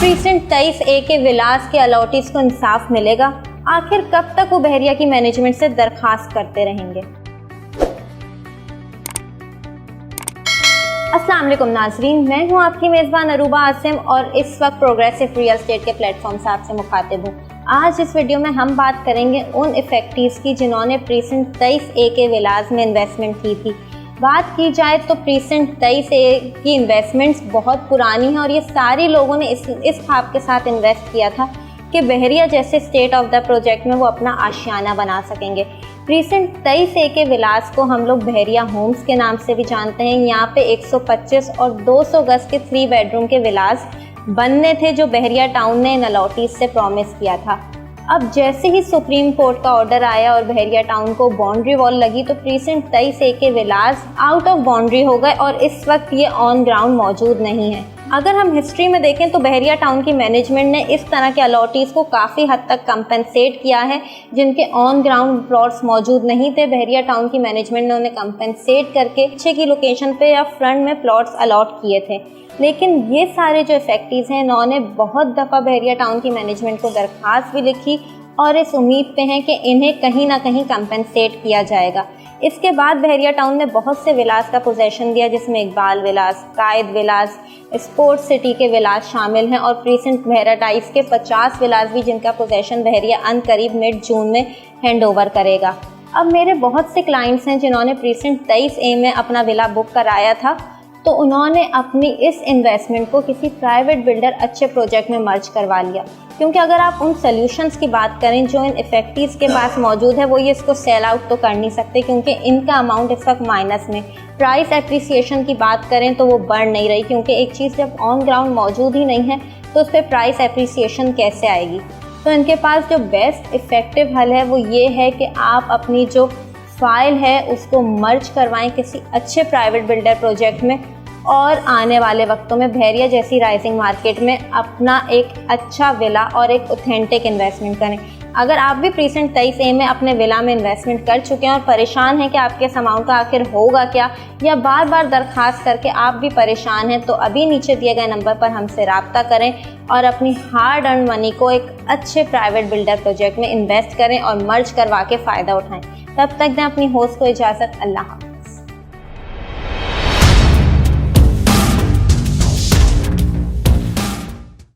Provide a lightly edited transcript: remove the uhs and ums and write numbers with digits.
Precinct 23A के विलास के allottees को इंसाफ मिलेगा? आखिर कब तक वो बहरिया की मैनेजमेंट से दरखास्त करते रहेंगे? अस्सलाम वालेकुम नाजरीन, मैं हूं आपकी मेज़बान अरूबा आसिम और इस वक्त प्रोग्रेसिव रियल एस्टेट के प्लेटफॉर्म से आपसे मुखातिब हूं। आज इस वीडियो में हम बात करेंगे उन इफेक्टिव्स की जिन्होंने प्रीसेंट 23A के विलास में इन्वेस्टमेंट की थी। बात की जाए तो प्रीसेंट 23A की इन्वेस्टमेंट्स बहुत पुरानी हैं और ये सारे लोगों ने इस ख्वाब के साथ इन्वेस्ट किया था कि बहरिया जैसे स्टेट ऑफ द प्रोजेक्ट में वो अपना आशियाना बना सकेंगे। प्रीसेंट 23A के विलास को हम लोग बहरिया होम्स के नाम से भी जानते हैं। यहाँ पे 125 और 200 गज के 3 बेडरूम के विलास बनने थे जो बहरिया टाउन ने इन अलॉटीज से प्रॉमिस किया था। अब जैसे ही सुप्रीम कोर्ट का ऑर्डर आया और बहरिया टाउन को बाउंड्री वॉल लगी तो प्रीसेंट 23A के विलास आउट ऑफ बाउंड्री हो गए और इस वक्त ये ऑन ग्राउंड मौजूद नहीं है। अगर हम हिस्ट्री में देखें तो बहरिया टाउन की मैनेजमेंट ने इस तरह के अलॉटीज को काफ़ी हद तक कंपनसेट किया है जिनके ऑन ग्राउंड प्लॉट्स मौजूद नहीं थे। बहरिया टाउन की मैनेजमेंट ने उन्हें कंपनसेट करके पीछे की लोकेशन पे या फ्रंट में प्लॉट्स अलॉट किए थे। लेकिन ये सारे जो इफेक्टिव्स हैं इन्होंने बहुत दफ़ा बहरिया टाउन की मैनेजमेंट को दरख्वास्त भी लिखी और इस उम्मीद पे हैं कि इन्हें कहीं ना कहीं कंपनसेट किया जाएगा। इसके बाद बहरिया टाउन ने बहुत से विलास का पोजेशन दिया जिसमें इकबाल विलास, कायद विलास, स्पोर्ट्स सिटी के विलास शामिल हैं और प्रीसेंट बहरिया टाइप्स के 50 विलास भी जिनका पोजेशन बहरिया अनकरीब मिड जून में हैंड ओवर करेगा। अब मेरे बहुत से क्लाइंट्स हैं जिन्होंने प्रीसेंट 23A में अपना विला बुक कराया था तो उन्होंने अपनी इस इन्वेस्टमेंट को किसी प्राइवेट बिल्डर अच्छे प्रोजेक्ट में मर्ज करवा लिया। क्योंकि अगर आप उन सॉल्यूशंस की बात करें जो इन इफेक्टिव्स के पास मौजूद है वो ये इसको सेल आउट तो कर नहीं सकते क्योंकि इनका अमाउंट इस वक्त माइनस में। प्राइस एप्रिसिएशन की बात करें तो वो बढ़ नहीं रही क्योंकि एक चीज़ जब ऑन ग्राउंड मौजूद ही नहीं है तो उस पर प्राइस एप्रिसिएशन कैसे आएगी। तो इनके पास जो बेस्ट इफेक्टिव हल है वो ये है कि आप अपनी जो फाइल है उसको मर्ज करवाएं किसी अच्छे प्राइवेट बिल्डर प्रोजेक्ट में और आने वाले वक्तों में बहरिया जैसी राइजिंग मार्केट में अपना एक अच्छा विला और एक ऑथेंटिक इन्वेस्टमेंट करें। अगर आप भी प्रीसेंट 23A में अपने विला में इन्वेस्टमेंट कर चुके हैं और परेशान हैं कि आपके इस अमाउंट का आखिर होगा क्या या बार बार दरख्वास्त करके आप भी परेशान हैं तो अभी नीचे दिए गए नंबर पर हमसे रब्ता करें और अपनी हार्ड अर्न मनी को एक अच्छे प्राइवेट बिल्डर प्रोजेक्ट में इन्वेस्ट करें और मर्ज करवा के फ़ायदा उठाएं। तब तक दें अपनी होस्ट को इजाज़त। अल्लाह।